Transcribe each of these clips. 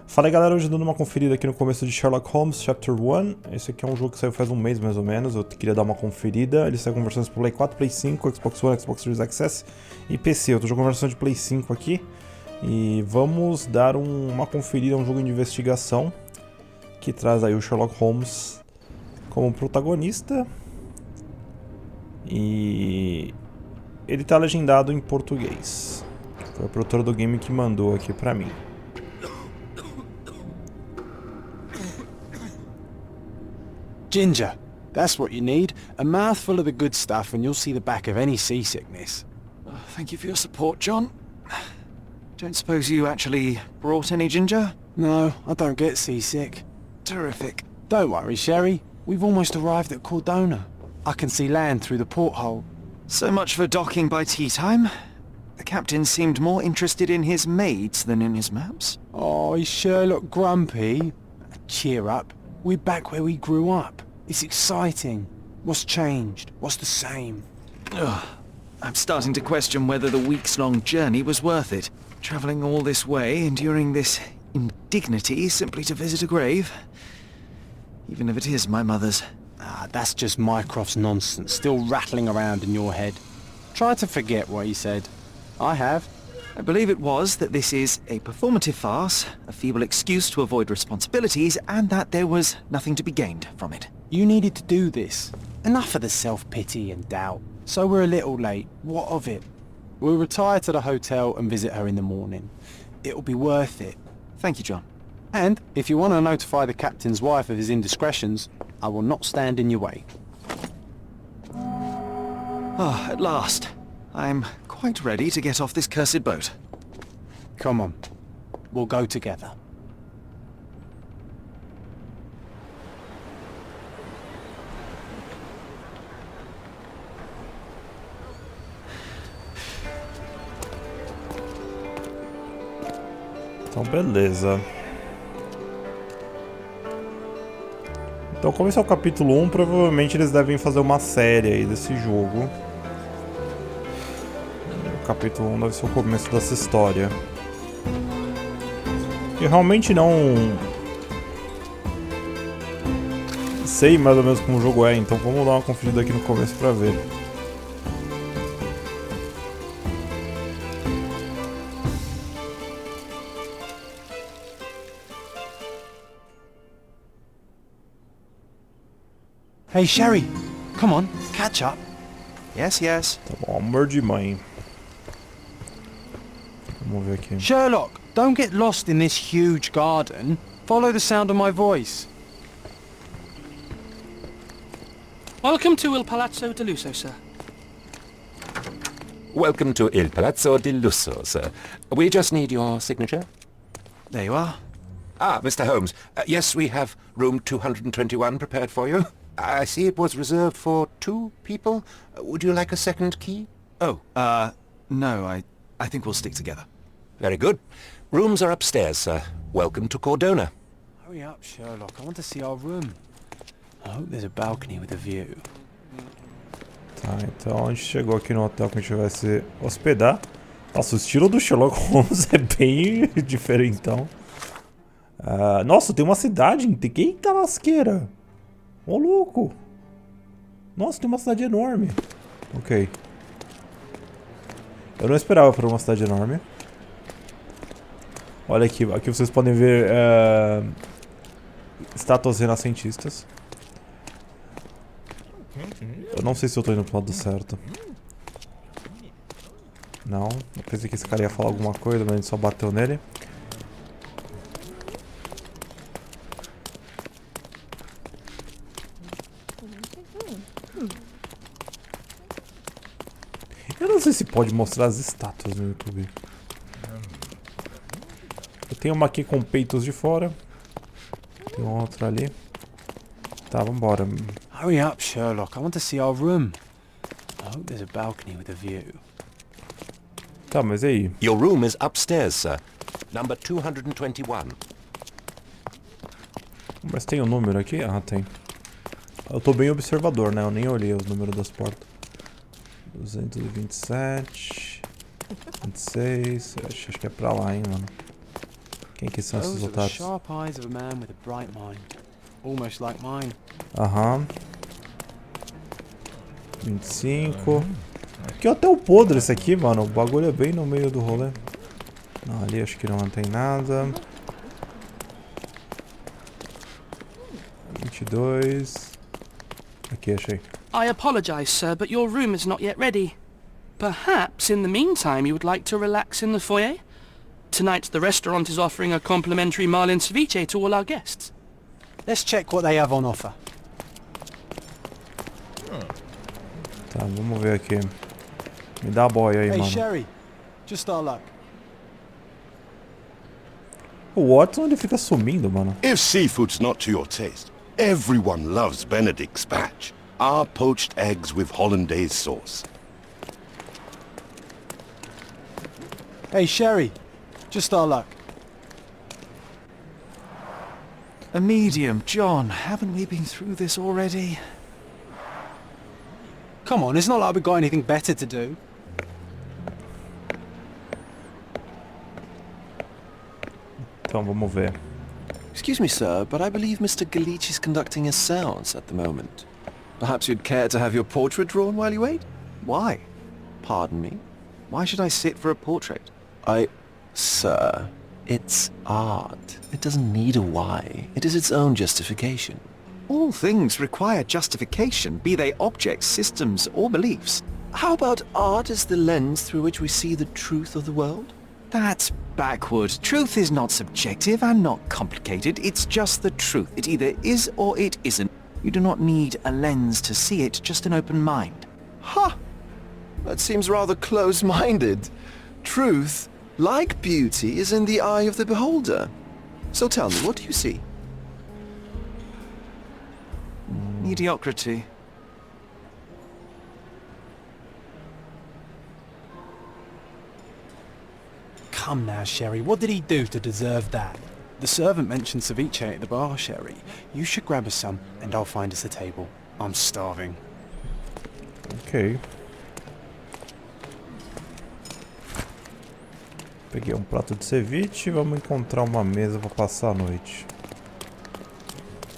Fala aí galera, hoje dando uma conferida aqui no começo de Sherlock Holmes Chapter One. Esse aqui é um jogo que saiu faz um mês mais ou menos, eu queria dar uma conferida. Ele saiu com versões para Play 4, Play 5, Xbox One, Xbox Series XS e PC. Eu tô jogando a versão de Play 5 aqui. E vamos dar uma conferida a um jogo de investigação que traz aí o Sherlock Holmes como protagonista. E ele tá legendado em português. Foi a produtora do game que mandou aqui pra mim. Ginger, that's what you need. A mouthful of the good stuff and you'll see the back of any seasickness. Oh, thank you for your support, John. Don't suppose you actually brought any ginger? No, I don't get seasick. Terrific. Don't worry, Sherry. We've almost arrived at Cordona. I can see land through the porthole. So much for docking by tea time. The captain seemed more interested in his maids than in his maps. Oh, is Sherlock grumpy? Cheer up. We're back where we grew up. It's exciting. What's changed? What's the same? Ugh. I'm starting to question whether the weeks-long journey was worth it. Travelling all this way, enduring this indignity simply to visit a grave. Even if it is my mother's. Ah, that's just Mycroft's nonsense, still rattling around in your head. Try to forget what he said. I have. I believe it was that this is a performative farce, a feeble excuse to avoid responsibilities, and that there was nothing to be gained from it. You needed to do this. Enough of the self-pity and doubt. So we're a little late. What of it? We'll retire to the hotel and visit her in the morning. It'll be worth it. Thank you, John. And if you want to notify the captain's wife of his indiscretions, I will not stand in your way. Ah, at last. I'm quite ready to get off this cursed boat. Come on. We'll go together. Então beleza. Então como esse é o capítulo 1, provavelmente eles devem fazer uma série aí desse jogo. O capítulo 1 deve ser o começo dessa história. Eu realmente não sei mais ou menos como o jogo é, então vamos dar uma conferida aqui no começo pra ver. Hey, Sherry. Come on, catch up. Yes, yes. Tá bom, amor de mãe. Vamos ver aqui. Sherlock, don't get lost in this huge garden. Follow the sound of my voice. Welcome to Il Palazzo di Lusso, sir. Welcome to Il Palazzo di Lusso, sir. We just need your signature. There you are. Ah, Mr. Holmes. Yes, we have room 221 prepared for you. I see it was reserved for 2 people. Would you like a second key? Oh, no, I think we'll stick together. Very good. Rooms are upstairs, sir. Welcome to Cordona. Hurry up, Sherlock. I want to see our room. I hope there's a balcony with a view. Tá, então a gente chegou aqui no hotel que a gente vai se hospedar. Nossa, o estilo do Sherlock Holmes é bem diferentão. Nossa, tem uma cidade. Eita lasqueira. Ô louco. Nossa, tem uma cidade enorme. Ok. Eu não esperava por uma cidade enorme. Olha aqui, aqui vocês podem ver estátuas renascentistas. Eu não sei se eu tô indo pro lado certo. Não, eu pensei que esse cara ia falar alguma coisa, mas a gente só bateu nele. Eu não sei se pode mostrar as estátuas no YouTube. Eu tenho uma aqui com peitos de fora. Tem outra ali. Tá, vambora. Hurry up, Sherlock. I want to see our room. I hope there's a balcony with a view. Tá, mas e aí? Your room is upstairs, sir. Number 221. Mas tem um número aqui? Ah, tem. Eu tô bem observador, né? Eu nem olhei os números das portas. 227... 26... Acho que é pra lá, hein, mano. Quem que são esses Those are the otários? sharp eyes of a man with a bright mind. Almost like mine. Aham. 25. Que hotel podre esse aqui, mano. O bagulho é bem no meio do rolê. Não, ali acho que não tem nada. 22. Aqui, achei. I apologize, sir, but your room is not yet ready. Perhaps, in the meantime, you would like to relax in the foyer? Tonight, the restaurant is offering a complimentary marlin ceviche to all our guests. Let's check what they have on offer. Tá, vamos ver aqui. Me dá a boia aí, Hey, mano. Sherry. Just our luck. O Watson, ele fica sumindo, mano. If seafood's not to your taste, everyone loves Benedict's batch. Our poached eggs with hollandaise sauce. Hey, Sherry. Just our luck. A medium, John. Haven't we been through this already? Come on, it's not like we've got anything better to do. Então, vamos ver. Excuse me, sir, but I believe Mr. Galich is conducting a séance at the moment. Perhaps you'd care to have your portrait drawn while you wait? Why? Pardon me? Why should I sit for a portrait? Sir, it's art. It doesn't need a why. It is its own justification. All things require justification, be they objects, systems, or beliefs. How about art as the lens through which we see the truth of the world? That's backward. Truth is not subjective and not complicated. It's just the truth. It either is or it isn't. You do not need a lens to see it, just an open mind. Ha! That seems rather close-minded. Truth, like beauty, is in the eye of the beholder. So tell me, what do you see? Mediocrity. Come now, Sherry. What did he do to deserve that? The servant mentioned ceviche at the bar, Sherry. You should grab us some, and I'll find us a table. I'm starving. Ok. Peguei um prato de ceviche e vamos encontrar uma mesa para passar a noite.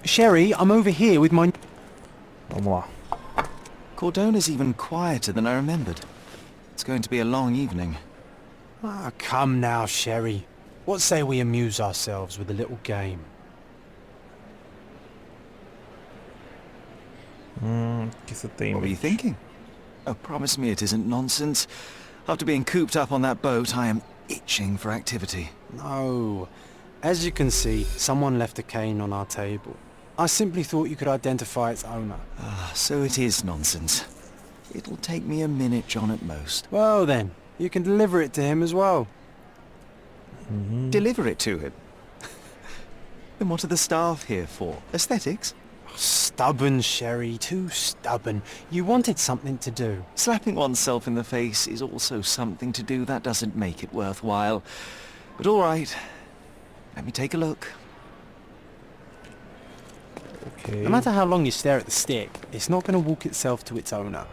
Sherry, I'm over here with my... Vamos lá. Cordona's even quieter than I remembered. It's going to be a long evening. Ah, come now, Sherry. What say we amuse ourselves with a little game? O que você tem? What were you thinking? Oh, promise me it isn't nonsense. After being cooped up on that boat, I am itching for activity. No. As you can see, someone left a cane on our table. I simply thought you could identify its owner. Ah, so it is nonsense. It'll take me a minute, John, at most. Well then, you can deliver it to him as well. Deliver it to him? Then what are the staff here for? Aesthetics? Stubborn, Sherry, too stubborn. You wanted something to do. Slapping oneself in the face is also something to do. That doesn't make it worthwhile. But all right. Let me take a look. Ok. No matter how long you stare at the stick, it's not going to walk itself to its owner.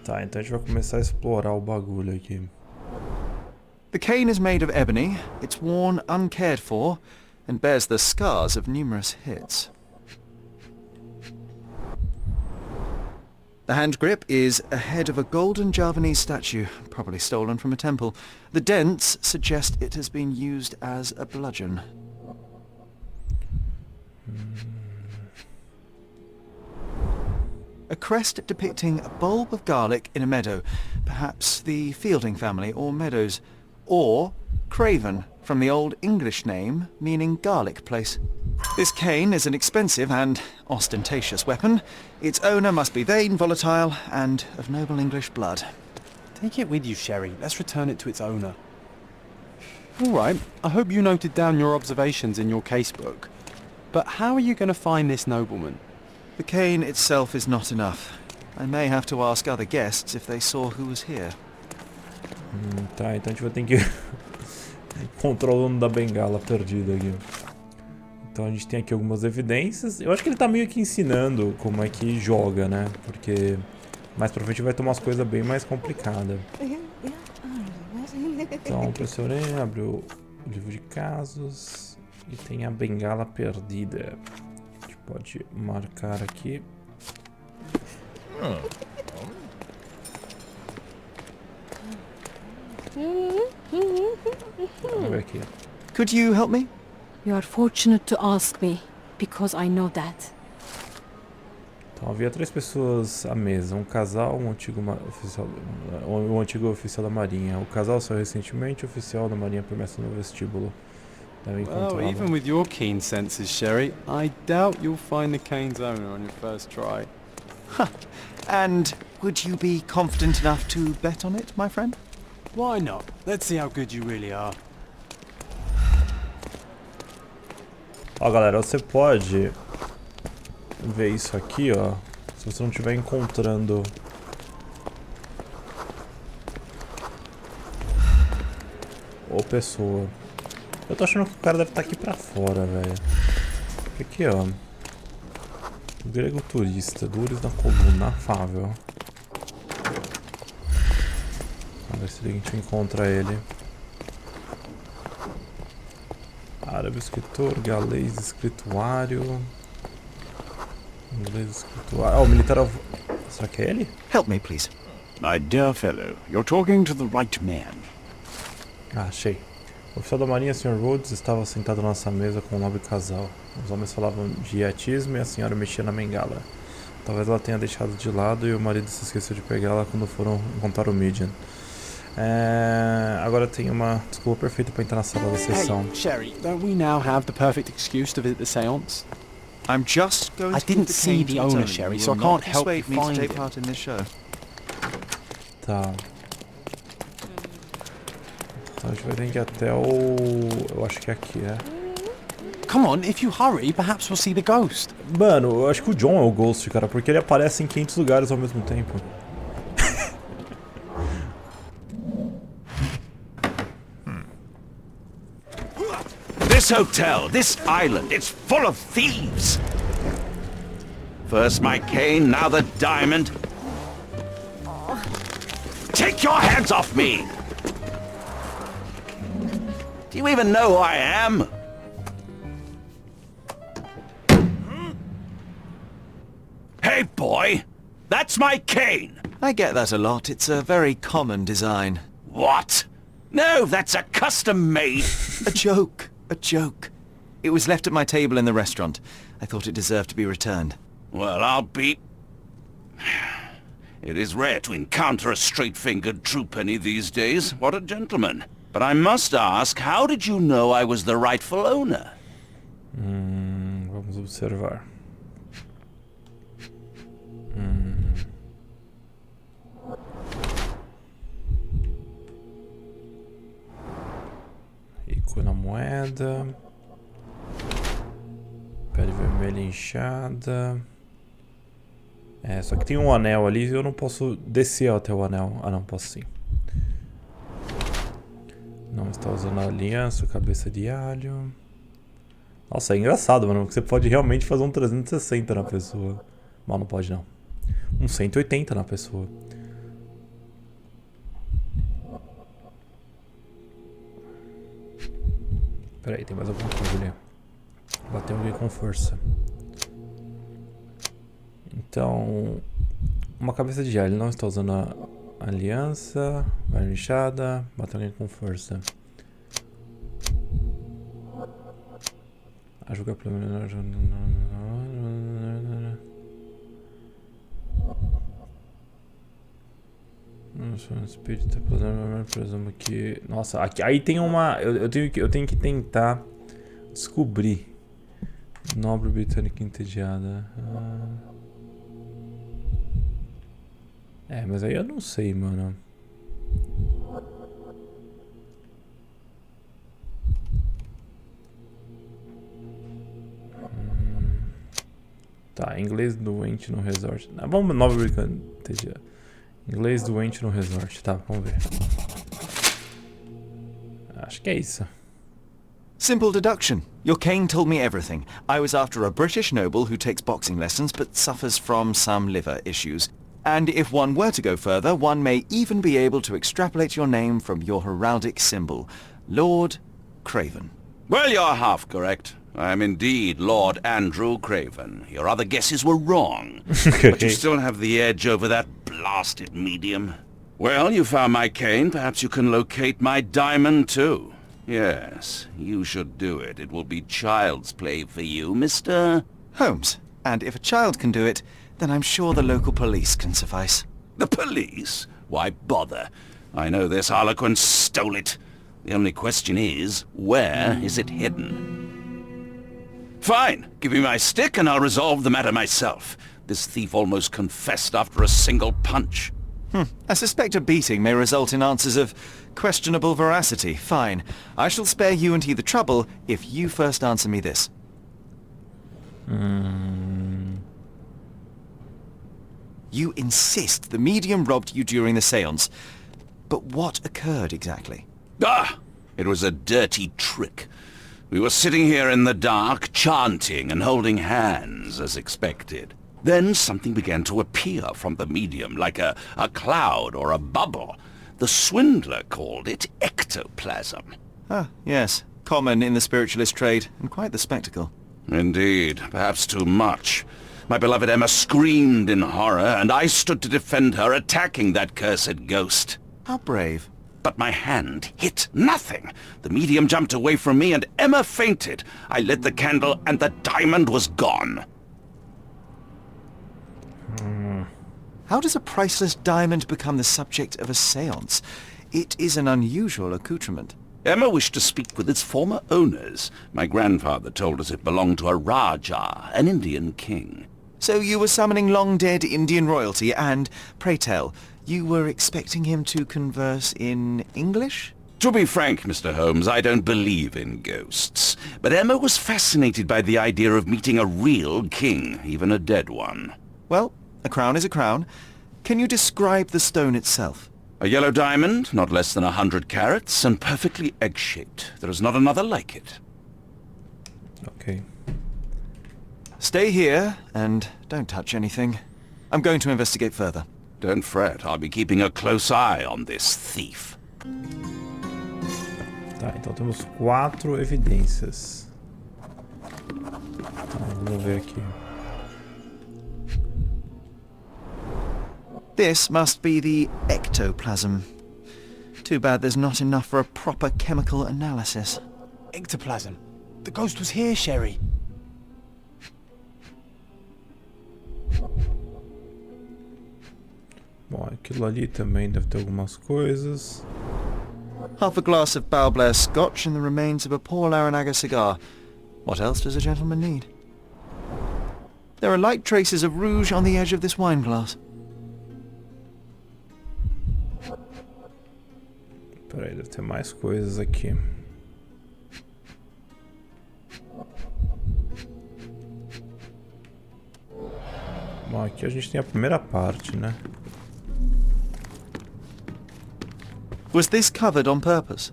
Tá, então a gente vai começar a explorar o bagulho aqui. The cane is made of ebony. It's worn uncared for and bears the scars of numerous hits. The hand grip is a head of a golden Javanese statue, probably stolen from a temple. The dents suggest it has been used as a bludgeon. A crest depicting a bulb of garlic in a meadow, perhaps the Fielding family or Meadows, or Craven, from the Old English name meaning garlic place. This cane is an expensive and ostentatious weapon. Its owner must be vain, volatile, and of noble English blood. Take it with you, Sherry. Let's return it to its owner. All right. I hope you noted down your observations in your casebook. But how are you going to find this nobleman? The cane itself is not enough. I may have to ask other guests if they saw who was here. Tá, então a gente vai ter que encontrar o dono da bengala perdida aqui. Então a gente tem aqui algumas evidências. Eu acho que ele tá meio que ensinando como é que joga, né? Porque mais pra frente vai ter umas coisas bem mais complicadas. Então pressionei, abriu livro de casos e tem a bengala perdida. A gente pode marcar aqui. Vamos ver aqui. Could you help me? You are fortunate to ask me, because I know that. Então havia 3 pessoas à mesa, um casal, um antigo oficial da marinha. O casal saiu recentemente, o oficial da marinha permanece no vestíbulo. Deve Well, encontrá-lo. even with your keen senses, Sherry, I doubt you'll find the cane's owner on your first try. And would you be confident enough to bet on it, my friend? Why not? Let's see how good you really are. Ó, galera, você pode ver isso aqui, ó. Se você não estiver encontrando ou pessoa. Eu tô achando que o cara deve estar aqui pra fora, velho. Aqui, ó. Grego turista, dores na coluna, afável. Vamos ver se a gente encontra ele. Árabe escritor, galês escrituário. Inglês escrituário. Ah, o militar. Será que é ele? Help me, please. My dear fellow, you're talking to the right man. Ah, achei. O oficial da marinha, Sr. Rhodes, estava sentado na nossa mesa com um nobre casal. Os homens falavam de iatismo e a senhora mexia na bengala. Talvez ela tenha deixado de lado e o marido se esqueceu de pegá-la quando foram encontrar o Midian. Agora tem uma desculpa perfeita para entrar na sala da sessão. Hey, Sherry, don't we now have the perfect excuse to visit the séance? I'm just going I to didn't give the see cane the to owner, owner, Sherry, you so I will can't not help you persuade me to find take him. part in this show. Tá. Então a gente vai ter que ir até o... Eu acho que é aqui, né? Come on, if you hurry, perhaps we'll see the ghost. Mano, eu acho que o John é o Ghost, cara, porque ele aparece em 500 lugares ao mesmo tempo. This hotel, this island, it's full of thieves. First my cane, now the diamond. Take your hands off me! Do you even know who I am? Hey, boy! That's my cane! I get that a lot. It's a very common design. What? No, that's a custom-made... A joke. A joke. It was left at my table in the restaurant. I thought it deserved to be returned. Well, I'll be... It is rare to encounter a straight-fingered true penny these days. What a gentleman. But I must ask, how did you know I was the rightful owner? Vamos observar. Rico na moeda. Pele vermelha inchada. Só que tem um anel ali e eu não posso descer até o anel. Ah, não, posso sim. Não está usando a aliança, cabeça de alho. Nossa, é engraçado, mano, porque você pode realmente fazer um 360 na pessoa. Mal, não pode não. Um 180 na pessoa. Pera aí, tem mais alguma coisa ali. Bateu alguém com força. Então, uma cabeça de alho, não está usando a aliança, vai inchada, bateu alguém com força. A jogar pelo menor. Espírito, presumo que. Nossa, aqui, aí tem uma. Eu tenho que tentar descobrir. Nobre britânica entediada. Mas aí eu não sei, mano. Tá, inglês doente no resort. Vamos, nobre britânica entediada. Inglês doente no resort. Tá, vamos ver. Acho que é isso. Simple deduction. Your cane told me everything. I was after a British noble who takes boxing lessons but suffers from some liver issues. And if one were to go further, one may even be able to extrapolate your name from your heraldic symbol. Lord Craven. Well, you're half correct. I am indeed Lord Andrew Craven. Your other guesses were wrong. But you still have the edge over that blasted medium. Well, you found my cane. Perhaps you can locate my diamond, too. Yes, you should do it. It will be child's play for you, Mr. Holmes. And if a child can do it, then I'm sure the local police can suffice. The police? Why bother? I know this harlequin stole it. The only question is, where is it hidden? Fine. Give me my stick and I'll resolve the matter myself. This thief almost confessed after a single punch. I suspect a beating may result in answers of questionable veracity. Fine. I shall spare you and he the trouble if you first answer me this. You insist the medium robbed you during the séance. But what occurred exactly? Ah! It was a dirty trick. We were sitting here in the dark, chanting and holding hands, as expected. Then something began to appear from the medium, like a cloud or a bubble. The swindler called it ectoplasm. Ah, yes. Common in the spiritualist trade, and quite the spectacle. Indeed, perhaps too much. My beloved Emma screamed in horror, and I stood to defend her, attacking that cursed ghost. How brave. But my hand hit nothing. The medium jumped away from me, and Emma fainted. I lit the candle, and the diamond was gone. How does a priceless diamond become the subject of a séance? It is an unusual accoutrement. Emma wished to speak with its former owners. My grandfather told us it belonged to a Raja, an Indian king. So you were summoning long-dead Indian royalty, and, pray tell, you were expecting him to converse in English? To be frank, Mr. Holmes, I don't believe in ghosts. But Emma was fascinated by the idea of meeting a real king, even a dead one. Well, a crown is a crown. Can you describe the stone itself? A yellow diamond, not less than 100 carats, and perfectly egg-shaped. There is not another like it. Ok. Stay here, and don't touch anything. I'm going to investigate further. Don't fret, I'll be keeping a close eye on this thief. Tá, então temos 4 evidências. Então, vamos ver aqui. This must be the ectoplasm. Too bad there's not enough for a proper chemical analysis. Ectoplasm. The ghost was here, Sherry. Bom, aquilo ali também deve ter algumas coisas. Half a glass of Balblair scotch and the remains of a Paul Aranaga cigar. What else does a gentleman need? There are light traces of rouge on the edge of this wine glass. Peraí, deve ter mais coisas aqui. Bom, aqui a gente tem a primeira parte, né? Was this covered on purpose?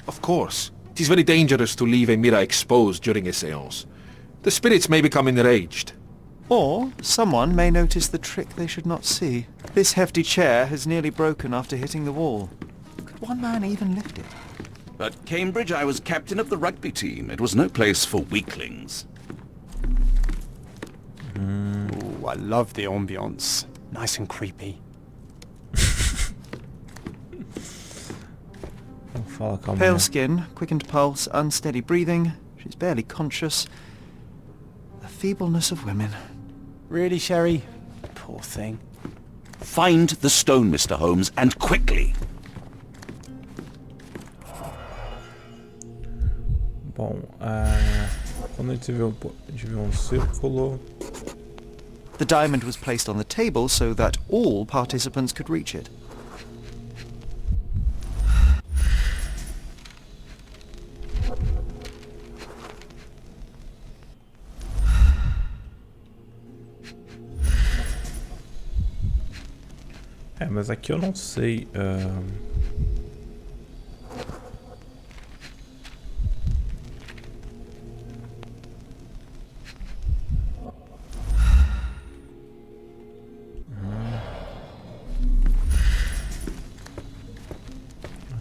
Of course. It is very dangerous to leave a mirror exposed during a séance. The spirits may become enraged. Or someone may notice the trick they should not see. This hefty chair has nearly broken after hitting the wall. Could one man even lift it? At Cambridge, I was captain of the rugby team. It was no place for weaklings. Ooh, I love the ambience. Nice and creepy. Fala, calma. Pale skin, quickened pulse, unsteady breathing. She's barely conscious. The feebleness of women. Really, Sherry? Poor thing. Find the stone, Mr. Holmes, and quickly. Bom, quando a gente vê um círculo... The diamond was placed on the table so that all participants could reach it. Mas aqui eu não sei...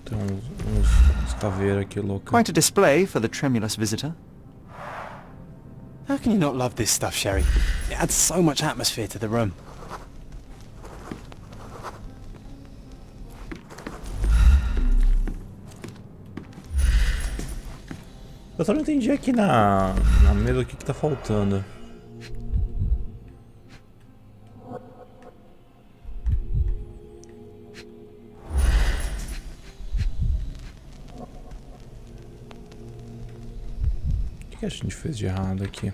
Tem uns Caveira aqui louca. Quite a display for the tremulous visitor. How can you not love this stuff, Sherry? It adds so much atmosphere to the room. Eu só não entendi aqui na mesa o que tá faltando. O que a gente fez de errado aqui?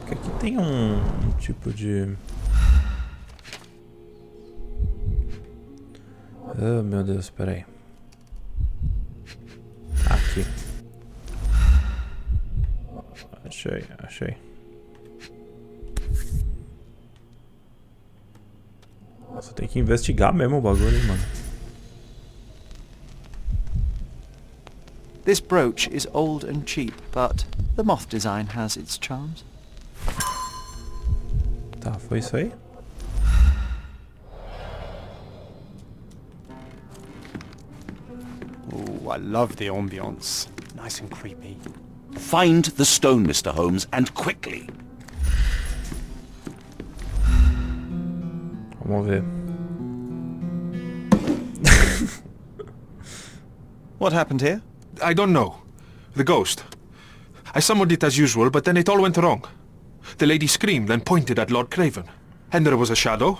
Porque aqui tem um tipo de... Oh, meu Deus, peraí. Aqui. Achei. Nossa, tem que investigar mesmo o bagulho, hein, mano. This brooch is old and cheap, but the moth design has its charms. Tá, foi isso aí? Oh, I love the ambience. Nice and creepy. Find the stone, Mr. Holmes, and quickly. Vamos ver. What happened here? I don't know. The ghost. I summoned it as usual, but then it all went wrong. The lady screamed and pointed at Lord Craven. And there was a shadow.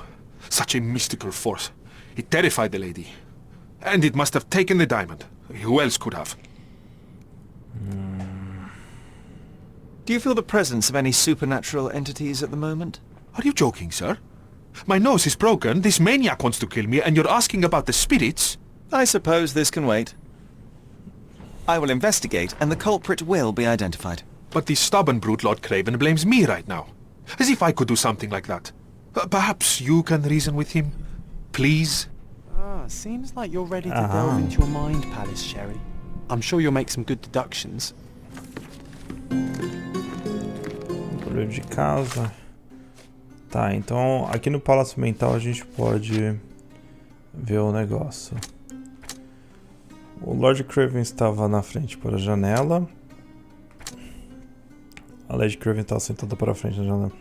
Such a mystical force. It terrified the lady. And it must have taken the diamond. Who else could have? Do you feel the presence of any supernatural entities at the moment? Are you joking, sir? My nose is broken, this maniac wants to kill me, and you're asking about the spirits? I suppose this can wait. I will investigate, and the culprit will be identified. But the stubborn brute Lord Craven blames me right now. As if I could do something like that. Perhaps you can reason with him? Please? Seems like you're ready to delve into your mind palace, Sherry. I'm sure you'll make some good deductions. Barulho de casa. Tá, então aqui no Palácio Mental a gente pode ver o negócio. O Lord Craven estava na frente para a janela. A Lady Craven estava sentada para a frente da janela.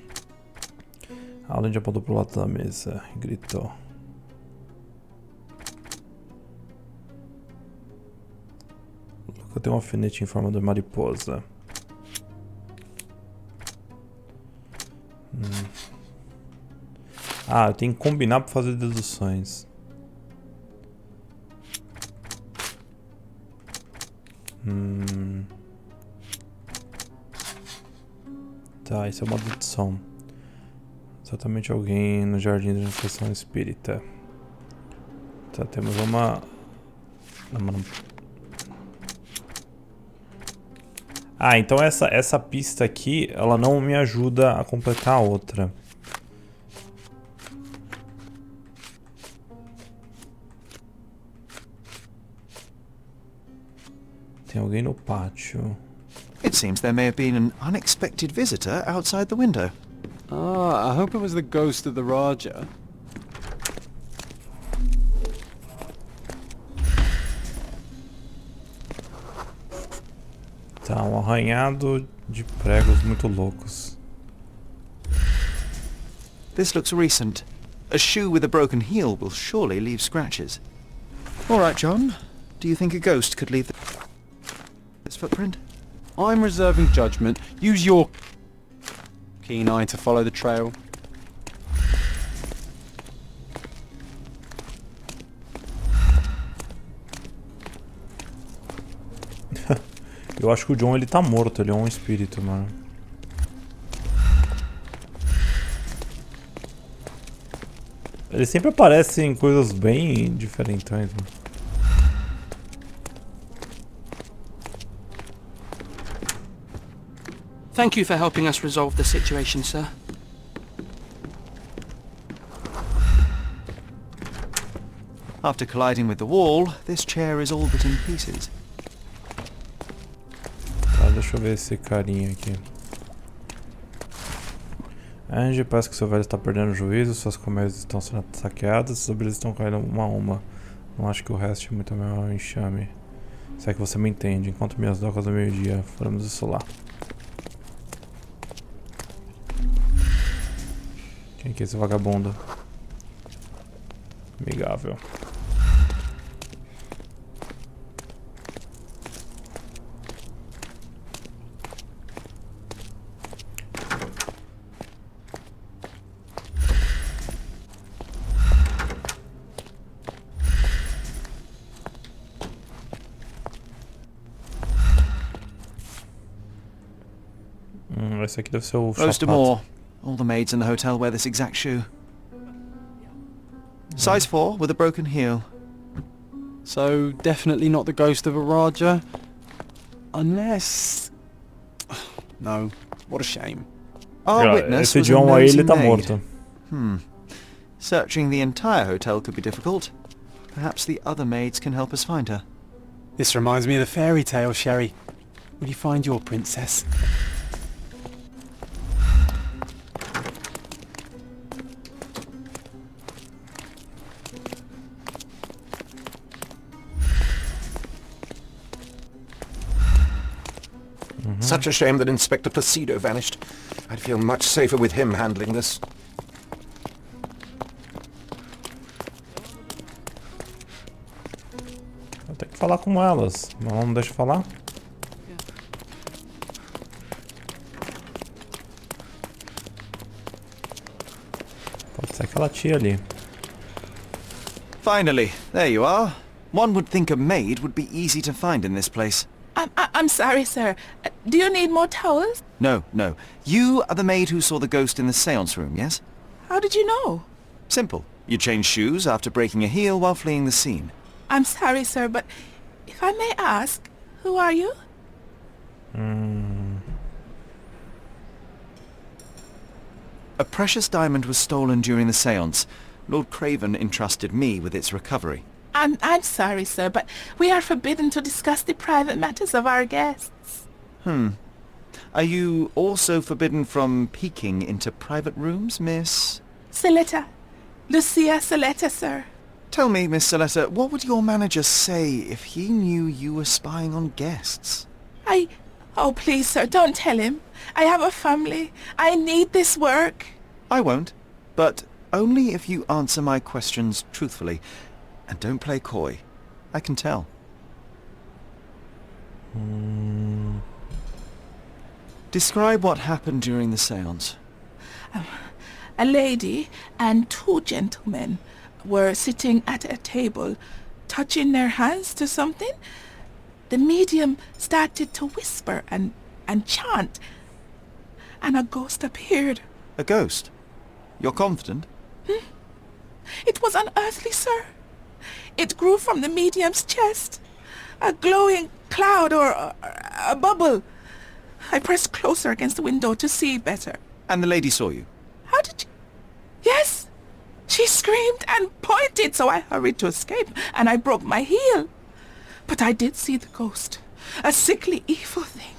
A Lady apontou para o lado da mesa e gritou. Eu tenho um alfinete em forma de mariposa. Ah, eu tenho que combinar para fazer deduções. Tá, isso é uma dedução. Exatamente alguém no jardim de iniciação espírita. Tá, temos uma... Ah, então essa pista aqui, ela não me ajuda a completar a outra. Tem alguém no pátio. It seems there may have been an unexpected visitor outside the window. I hope it was the ghost of the Raja. Tá, um arranhado de pregos muito loucos. This looks recent. A shoe with a broken heel will surely leave scratches. All right, John. Do you think a ghost could leave this footprint? I'm reserving judgment. Use your keen eye to follow the trail. Eu acho que o John ele tá morto, ele é um espírito, mano. Ele sempre aparece em coisas bem diferentões, mano. Thank you for helping us resolve the situation, sir. After colliding with the wall, this chair is all but in pieces. Tá, deixa eu ver esse carinha aqui. Angie, parece que seu velho está perdendo o juízo, suas comédias estão sendo saqueadas, suas brilhas estão caindo uma a uma. Não acho que o resto é muito meu enxame. Se é que você me entende, encontro minhas docas ao meio-dia. Faremos isso lá. Quem que é esse vagabundo? Amigável. Esse aqui deve ser o Roast sapato. more. All the maids in the hotel wear this exact shoe. Size 4 with a broken heel. So, definitely not the ghost of a Raja? Unless... No. What a shame. Our witness Esse was a John aí, nosy ele tá maid. morto. Searching the entire hotel could be difficult. Perhaps the other maids can help us find her. This reminds me of the fairy tale, Sherry. Will you find your princess? Such a shame that Inspector Placido vanished. I'd feel much safer with him handling this. Eu tenho que falar com elas, mas ela não deixa eu falar? Pode ser aquela tia ali. Finally, there you are. One would think a maid would be easy to find in this place. I'm sorry, sir. Do you need more towels? No, no. You are the maid who saw the ghost in the seance room, yes? How did you know? Simple. You changed shoes after breaking a heel while fleeing the scene. I'm sorry, sir, but if I may ask, who are you? A precious diamond was stolen during the seance. Lord Craven entrusted me with its recovery. I'm sorry, sir, but we are forbidden to discuss the private matters of our guests. Are you also forbidden from peeking into private rooms, Miss? Saletta. Lucia Saletta, sir. Tell me, Miss Saletta, what would your manager say if he knew you were spying on guests? Oh, please, sir, don't tell him. I have a family. I need this work. I won't, but only if you answer my questions truthfully. And don't play coy. I can tell. Describe what happened during the seance. A lady and two gentlemen were sitting at a table, touching their hands to something. The medium started to whisper and chant, and a ghost appeared. A ghost? You're confident? It was unearthly, sir. It grew from the medium's chest. A glowing cloud or a bubble. I pressed closer against the window to see better. And the lady saw you? How did you... Yes! She screamed and pointed, so I hurried to escape, and I broke my heel. But I did see the ghost. A sickly, evil thing.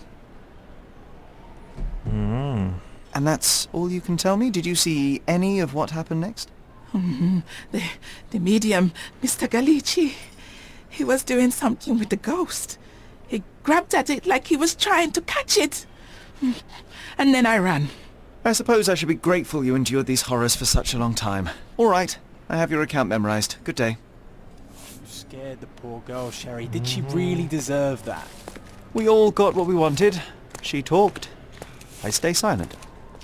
And that's all you can tell me? Did you see any of what happened next? The medium, Mr. Galici, he was doing something with the ghost. He grabbed at it like he was trying to catch it. And then I ran. I suppose I should be grateful you endured these horrors for such a long time. All right, I have your account memorized. Good day. You scared the poor girl, Sherry. Did she really deserve that? We all got what we wanted. She talked. I stay silent.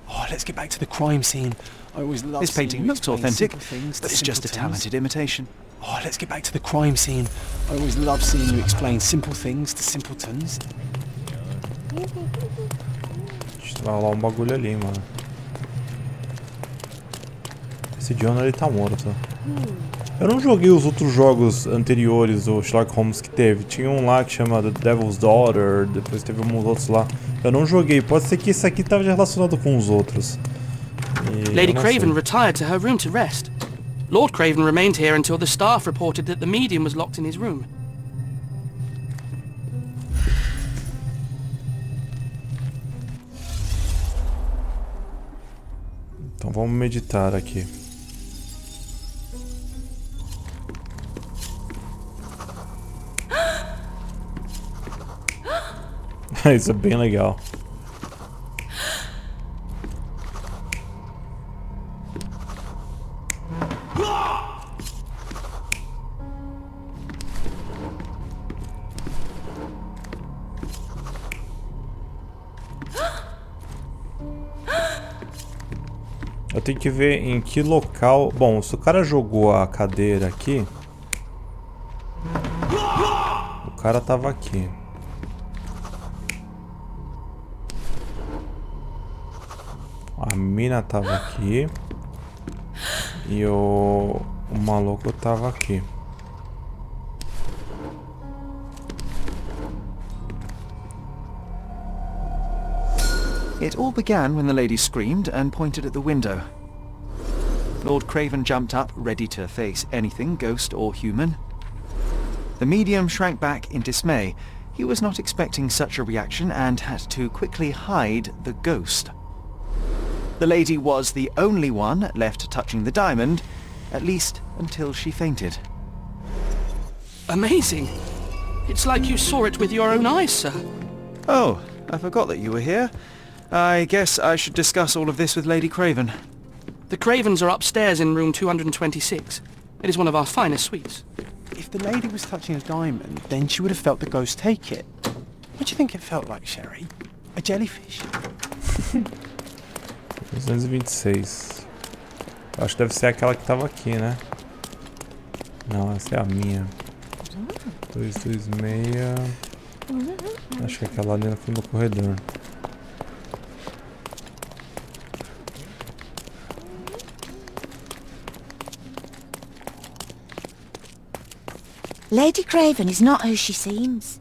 Oh, let's get back to the crime scene. I always love This seeing painting you looks explain authentic, simple things but to it's just a simpletons. talented imitation. Oh, let's get back to the crime scene. I always love seeing you explain simple things to simpletons. Vai rolar um bagulho ali, mano. Esse John, ele tá morto. Eu não joguei os outros jogos anteriores do Sherlock Holmes que teve. Tinha um lá que chama The Devil's Daughter, depois teve uns outros lá. Eu não joguei, pode ser que esse aqui tava relacionado com os outros. Lady Craven retired to her room to rest. Lord Craven remained here until the staff reported that the medium was locked in his room. Vamos meditar aqui. Isso é bem legal. Eu tenho que ver em que local... Bom, se o cara jogou a cadeira aqui... O cara tava aqui. A mina tava aqui. E o maluco tava aqui. It all began when the lady screamed and pointed at the window. Lord Craven jumped up, ready to face anything, ghost or human. The medium shrank back in dismay. He was not expecting such a reaction and had to quickly hide the ghost. The lady was the only one left touching the diamond, at least until she fainted. Amazing. It's like you saw it with your own eyes, sir. Oh, I forgot that you were here. I guess I should discuss all of this with Lady Craven. The Cravens are upstairs in room 226. It is one of our finest suites. If the lady was touching a diamond, then she would have felt the ghost take it. What do you think it felt like, Sherry? A jellyfish? 226. Acho que deve ser aquela que tava aqui, né? Não, essa é a minha. 226. Acho que é aquela ali no fundo do corredor. Lady Craven is not who she seems.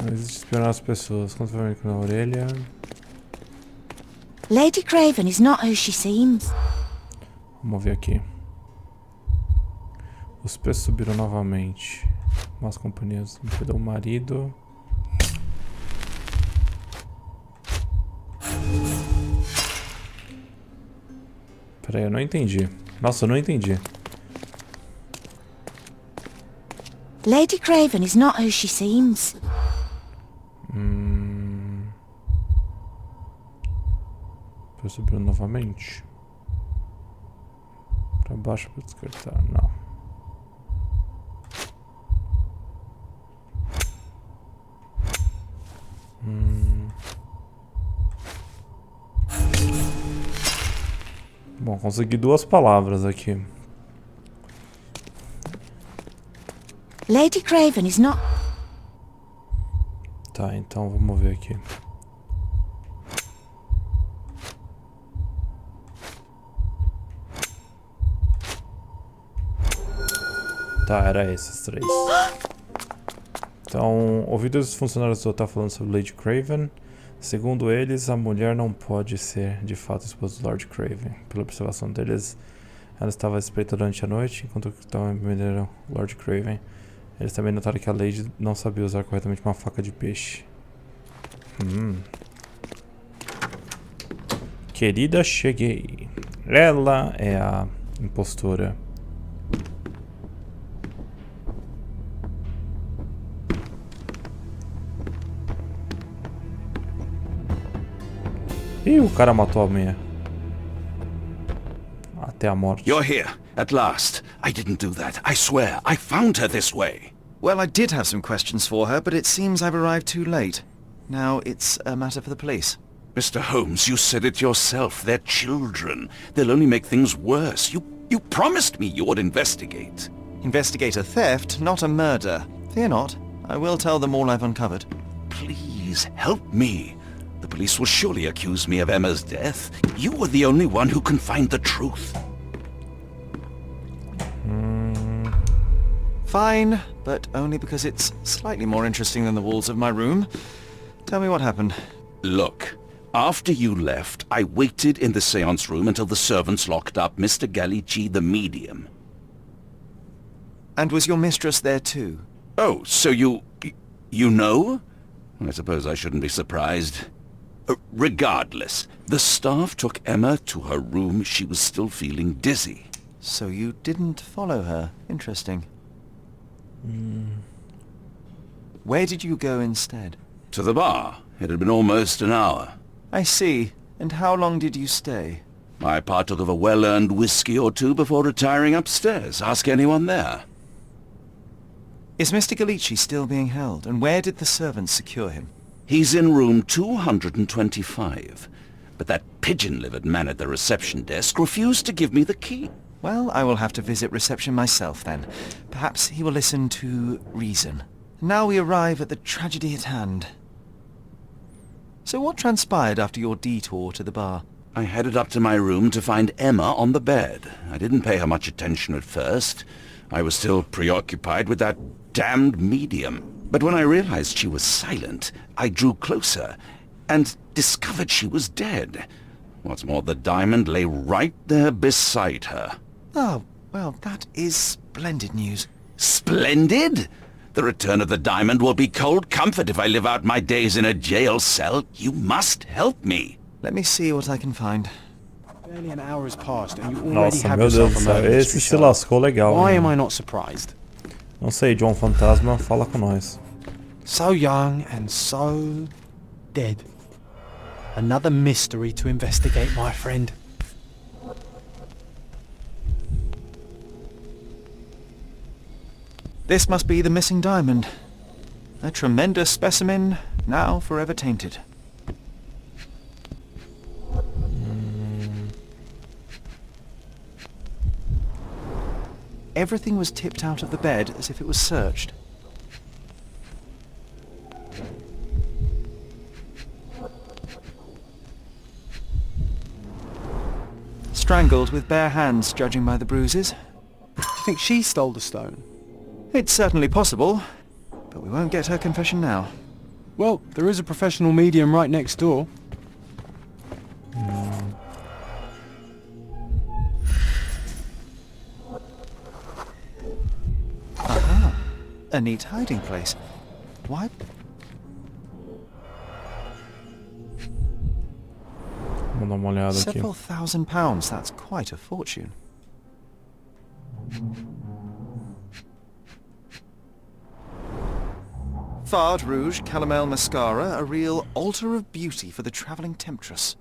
Não existe espionar as pessoas. Quando vai na orelha. Lady Craven is not who she seems. Vamos ver aqui. Os preços subiram novamente. Más companhias. Me perdeu o marido. Peraí, eu não entendi. Nossa, eu não entendi. Lady Craven is not who she seems. Pra subir novamente. Pra baixo pra descartar. Não. Bom, consegui duas palavras aqui. Lady Craven is not... Tá, então vamos ver aqui. Tá, era esses três. Então, ouvidos dos funcionários do hotel falando sobre Lady Craven. Segundo eles, a mulher não pode ser, de fato, esposa do Lord Craven. Pela observação deles, ela estava à espreita durante a noite, enquanto estavam vendendo Lord Craven. Eles também notaram que a Lady não sabia usar corretamente uma faca de peixe. Querida, cheguei. Ela é a impostora. E o cara matou a minha. Até a morte. You're here, at last. I didn't do that. I swear, I found her this way. Well, I did have some questions for her, but it seems I've arrived too late. Now it's a matter for the police. Mr. Holmes, you said it yourself. They're children. They'll only make things worse. You promised me you would investigate. Investigate a theft, not a murder. Fear not. I will tell them all I've uncovered. Please, help me. The police will surely accuse me of Emma's death. You were the only one who can find the truth. Fine, but only because it's slightly more interesting than the walls of my room. Tell me what happened. Look, after you left, I waited in the seance room until the servants locked up Mr. Gallici, the medium. And was your mistress there too? Oh, so you know? I suppose I shouldn't be surprised. Regardless, the staff took Emma to her room. She was still feeling dizzy. So you didn't follow her. Interesting. Where did you go instead? To the bar. It had been almost an hour. I see. And how long did you stay? I partook of a well-earned whiskey or two before retiring upstairs. Ask anyone there. Is Mr. Galici still being held? And where did the servants secure him? He's in room 225. But that pigeon-livered man at the reception desk refused to give me the key. Well, I will have to visit reception myself then. Perhaps he will listen to reason. Now we arrive at the tragedy at hand. So what transpired after your detour to the bar? I headed up to my room to find Emma on the bed. I didn't pay her much attention at first. I was still preoccupied with that damned medium. But when I realized she was silent, I drew closer and discovered she was dead. What's more, the diamond lay right there beside her. Oh, well, that is splendid news. Splendid? The return of the diamond will be cold comfort if I live out my days in a jail cell. You must help me. Let me see what I can find. Barely an hour has passed and you already Nossa, have meu Deus yourself do a céu, murder esse mystery se solved. lascou legal. Why Né? am I not surprised? Não sei, John Fantasma, fala com nós. So young and so dead. Another mystery to investigate, my friend. This must be the missing diamond. A tremendous specimen, now forever tainted. Everything was tipped out of the bed as if it was searched. Strangled with bare hands, judging by the bruises. Do you think she stole the stone? It's certainly possible, but we won't get her confession now. Well, there is a professional medium right next door. Aha! A neat hiding place. Why? Vamos dar uma olhada aqui. Several £1,000s, that's quite a fortune. Fard Rouge Calomel Mascara, a real altar of beauty for the travelling temptress.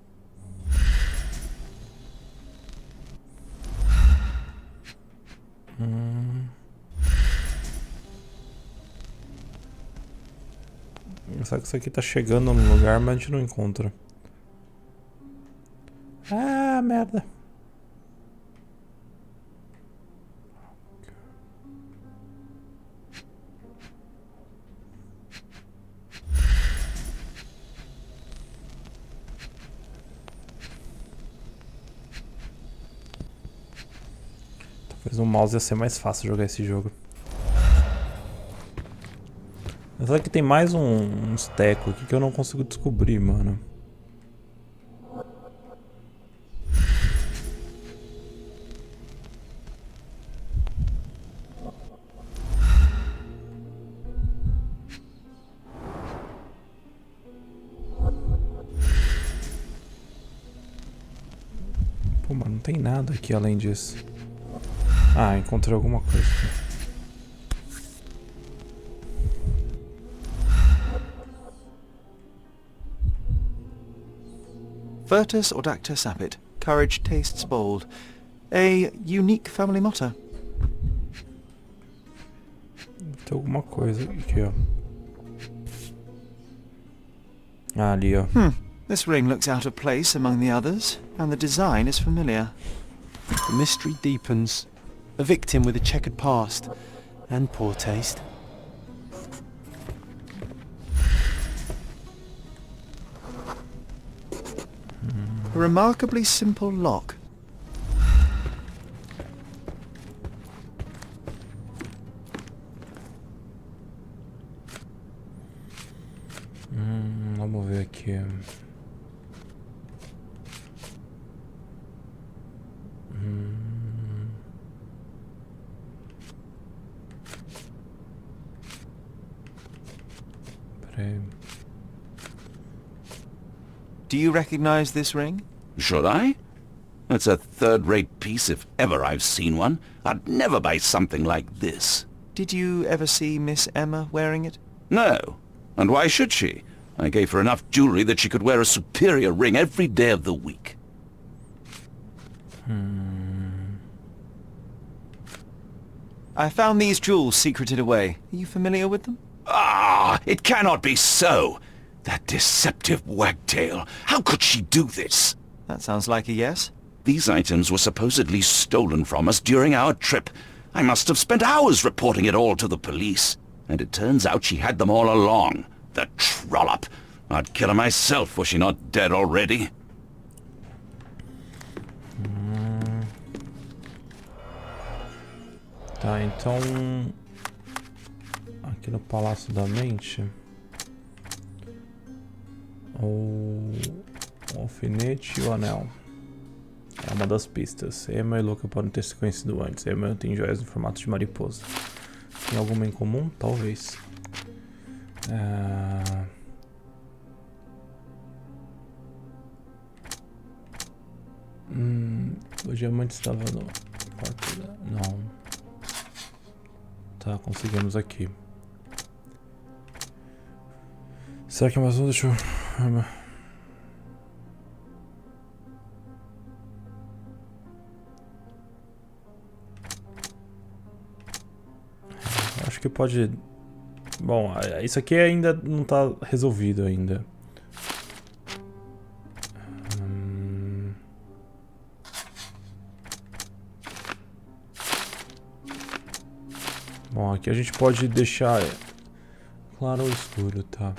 Só que isso aqui tá chegando no lugar, mas a gente não encontra. Ah, merda. Talvez no mouse ia ser mais fácil jogar esse jogo. Mas só que tem mais uns tecos aqui que eu não consigo descobrir, mano. Pô, mas não tem nada aqui além disso. Ah, encontrei alguma coisa aqui. Virtus Audacta Sapit. Courage tastes bold. A unique family motto. Tem alguma coisa aqui, ó. Ah, ali, ó. This ring looks out of place among the others, and the design is familiar. The mystery deepens. A victim with a checkered past and poor taste. A remarkably simple lock. Vamos ver aqui. Peraí. Do you recognize this ring? Should I? It's a third-rate piece if ever I've seen one. I'd never buy something like this. Did you ever see Miss Emma wearing it? No. And why should she? I gave her enough jewelry that she could wear a superior ring every day of the week. I found these jewels secreted away. Are you familiar with them? Ah, it cannot be so. That deceptive wagtail. How could she do this? That sounds like a yes. These items were supposedly stolen from us during our trip. I must have spent hours reporting it all to the police. And it turns out she had them all along. The trollop. I'd kill her myself, was she not dead already? Tá, então... Aqui no Palácio da Mente... O alfinete e o anel. É uma das pistas. Emma e Luca podem ter se conhecido antes. Emma tem joias em formato de mariposa. Tem alguma em comum? Talvez. O diamante estava no quarto da... Não. Tá, conseguimos aqui. Será que é mais um? Deixa eu... Acho que pode... Bom, isso aqui ainda não tá resolvido ainda. Bom, aqui a gente pode deixar claro ou escuro, tá?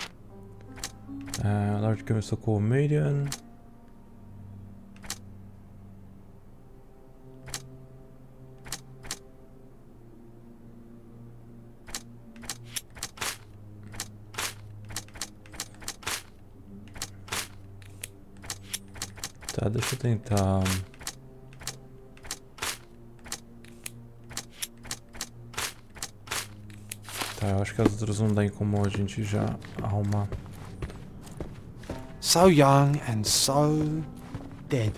Large começou com o median. Tá, deixa eu tentar. Tá, eu acho que as outras não dá em como a gente já arrumar. So young and so dead.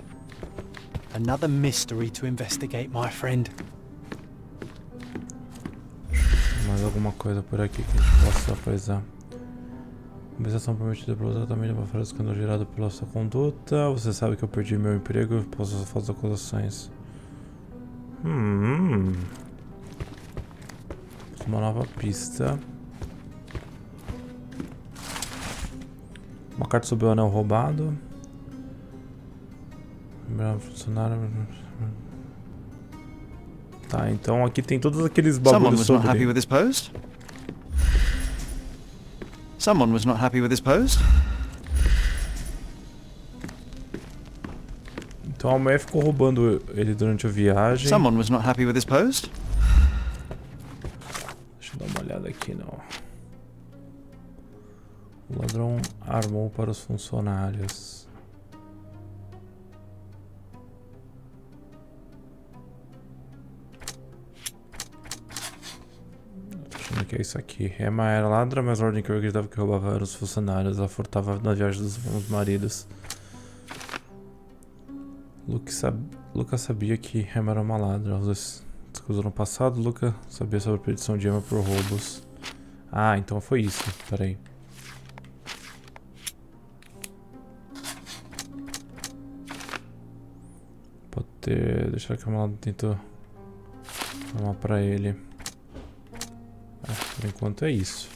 Another mystery to investigate, my friend. Mais alguma coisa por aqui que a gente possa apreciar. Compensação permitida pelo tratamento para fora do escândalo gerado pela sua conduta. Você sabe que eu perdi meu emprego e posso fazer acusações. Uma nova pista. Uma carta sobre o anel roubado. Funcionário. Tá, então aqui tem todos aqueles bagulhos sobre... Someone was not happy with this post. Someone was not happy with this post. Então a mulher ficou roubando ele durante a viagem. Someone was not happy with this post. Deixa eu dar uma olhada aqui, não. O ladrão armou para os funcionários. Tô achando que é isso aqui. Emma era ladra, mas a ordem que eu acreditava que roubava eram os funcionários. Ela furtava na viagem dos maridos. Luca sabia que Emma era uma ladra. Os dois se cruzaram no passado. Luca sabia sobre a predição de Emma por roubos. Ah, então foi isso. Peraí. Pode ter... Deixar que a malada tentou armar pra ele. Por enquanto é isso.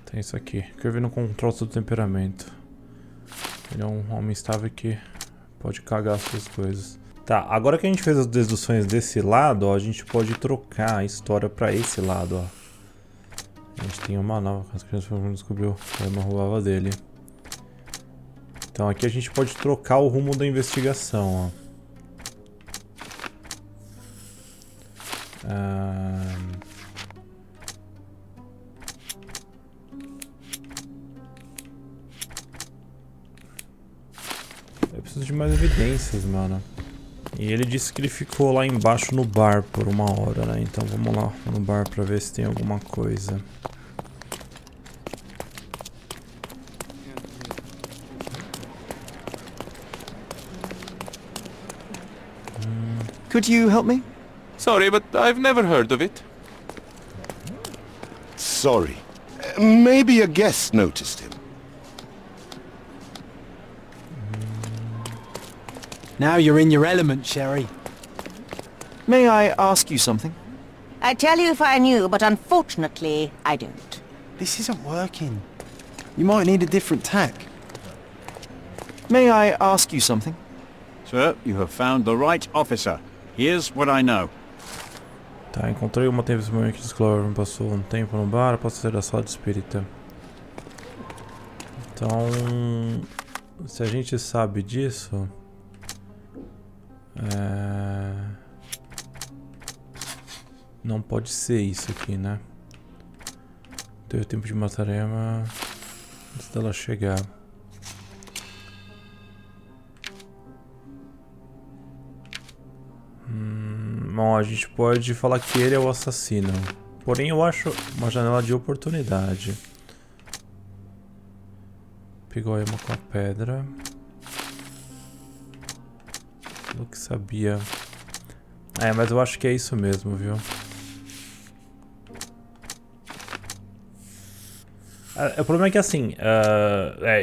Tem isso aqui. Kirby não controla seu temperamento. Ele é um homem estável que pode cagar as suas coisas. Tá, agora que a gente fez as deduções desse lado, ó, a gente pode trocar a história pra esse lado, ó. A gente tem uma nova, as crianças descobriu que a Emma roubava dele. Então aqui a gente pode trocar o rumo da investigação, ó. Eu preciso de mais evidências, mano. E ele disse que ele ficou lá embaixo no bar por 1 hora, né? Então vamos lá no bar pra ver se tem alguma coisa. Could you help me? Sorry, but I've never heard of it. Sorry. Maybe a guest noticed him. Now you're in your element, Sherry. May I ask you something? I'd tell you if I knew, but unfortunately, I don't. This isn't working. You might need a different tack. May I ask you something? Sir, you have found the right officer. Here's what I know. Tá, encontrei uma testemunha que Gloriosa passou um tempo no bar, posso ser da sala de espírita. Então, se a gente sabe disso, não pode ser isso aqui, né? Teve tempo de matar Emma antes dela chegar. Bom, a gente pode falar que ele é o assassino. Porém, eu acho uma janela de oportunidade. Pegou a Emma com a pedra. Pelo que sabia. Mas eu acho que é isso mesmo, viu? O problema é que assim,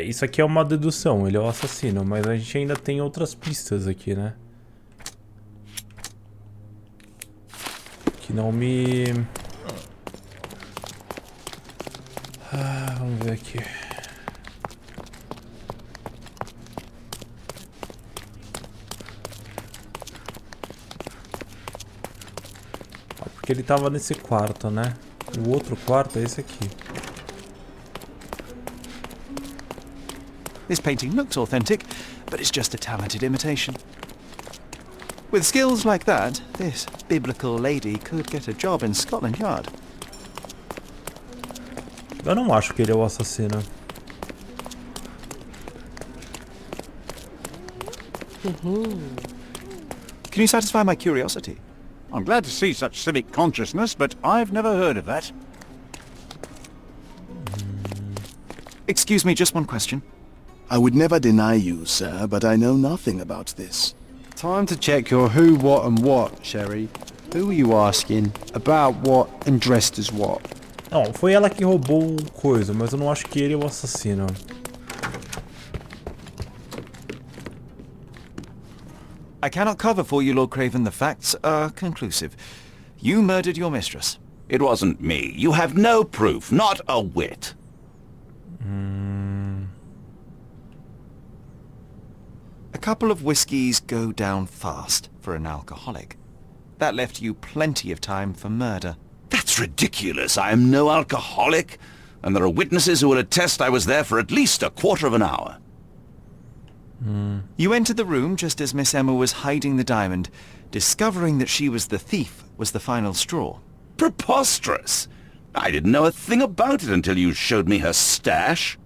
isso aqui é uma dedução, ele é o assassino, mas a gente ainda tem outras pistas aqui, né? Que não me... vamos ver aqui. Porque ele tava nesse quarto, né? O outro quarto é esse aqui. This painting looks authentic, but it's just a talented imitation. With skills like that, this biblical lady could get a job in Scotland Yard. Eu não acho que ele é o assassino. Can you satisfy my curiosity? I'm glad to see such civic consciousness, but I've never heard of that. Excuse me, just one question. I would never deny you, sir, but I know nothing about this. Time to check your who, what and what, Sherry. Who are you asking? About what and dressed as what? Não, foi ela que roubou o coisa, mas eu não acho que ele é o assassino. I cannot cover for you, Lord Craven. The facts are conclusive. You murdered your mistress. It wasn't me. You have no proof, not a whit. A couple of whiskies go down fast for an alcoholic. That left you plenty of time for murder. That's ridiculous. I am no alcoholic, and there are witnesses who will attest I was there for at least a quarter of an hour. You entered the room just as Miss Emma was hiding the diamond. Discovering that she was the thief was the final straw. Preposterous! I didn't know a thing about it until you showed me her stash.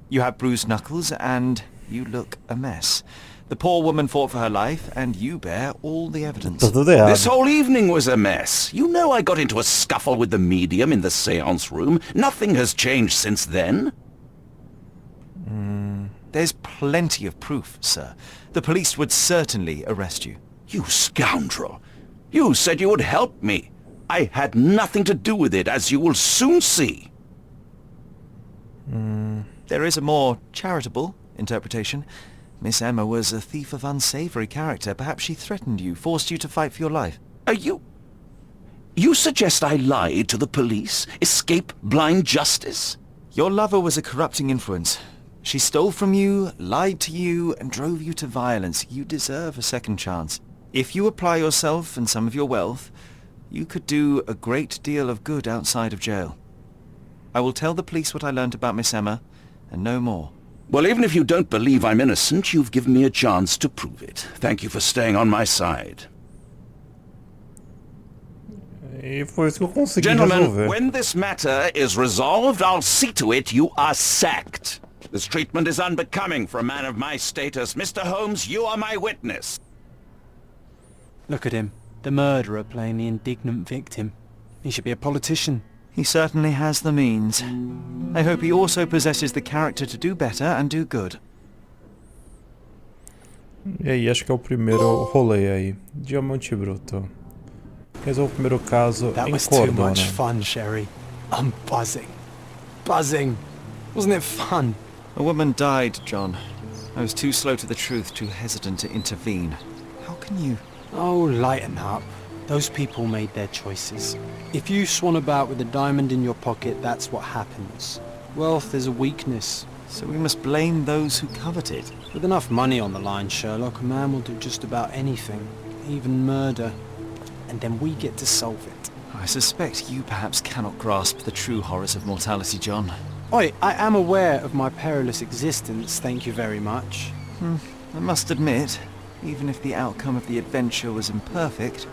You have bruised knuckles and you look a mess. The poor woman fought for her life and you bear all the evidence. This whole evening was a mess. You know I got into a scuffle with the medium in the séance room. Nothing has changed since then. There's plenty of proof, sir. The police would certainly arrest you. You scoundrel. You said you would help me. I had nothing to do with it, as you will soon see. There is a more charitable interpretation. Miss Emma was a thief of unsavory character. Perhaps she threatened you, forced you to fight for your life. Are you... You suggest I lied to the police? Escape blind justice? Your lover was a corrupting influence. She stole from you, lied to you, and drove you to violence. You deserve a second chance. If you apply yourself and some of your wealth, you could do a great deal of good outside of jail. I will tell the police what I learned about Miss Emma, and no more. Well, even if you don't believe I'm innocent, you've given me a chance to prove it. Thank you for staying on my side. E foi isso que eu consegui Gentlemen, resolver. when this matter is resolved, I'll see to it you are sacked. This treatment is unbecoming for a man of my status. Mr. Holmes, you are my witness. Look at him. The murderer playing the indignant victim. He should be a politician. He certainly has the means. I hope he also possesses the character to do better and do good. E aí, acho que é o primeiro rolê aí. Diamante bruto. Resolve o primeiro caso That em was too Cordona. much fun, Sherry. I'm buzzing. Buzzing. Wasn't it fun? A woman died, John. I was too slow to the truth, too hesitant to intervene. How can you... Oh, lighten up. Those people made their choices. If you swan about with a diamond in your pocket, that's what happens. Wealth is a weakness. So we must blame those who covet it. With enough money on the line, Sherlock, a man will do just about anything. Even murder. And then we get to solve it. I suspect you perhaps cannot grasp the true horrors of mortality, John. Oi, I am aware of my perilous existence, thank you very much. I must admit, even if the outcome of the adventure was imperfect,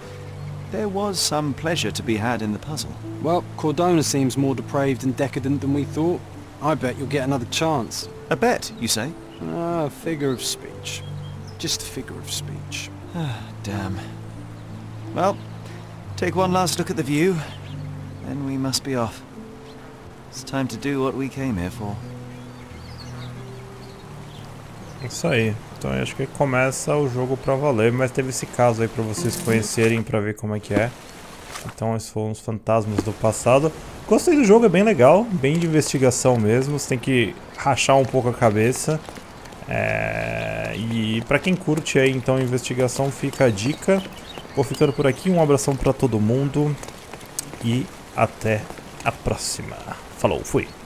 there was some pleasure to be had in the puzzle. Well, Cordona seems more depraved and decadent than we thought. I bet you'll get another chance. A bet, you say? Ah, figure of speech. Just a figure of speech. Damn. Well, take one last look at the view, then we must be off. It's time to do what we came here for. Isso aí. Então eu acho que começa o jogo pra valer, mas teve esse caso aí pra vocês conhecerem, pra ver como é que é. Então esses foram os fantasmas do passado. Gostei do jogo, é bem legal, bem de investigação mesmo, você tem que rachar um pouco a cabeça. E pra quem curte aí então investigação, fica a dica. Vou ficando por aqui, um abração pra todo mundo e até a próxima. Falou, fui!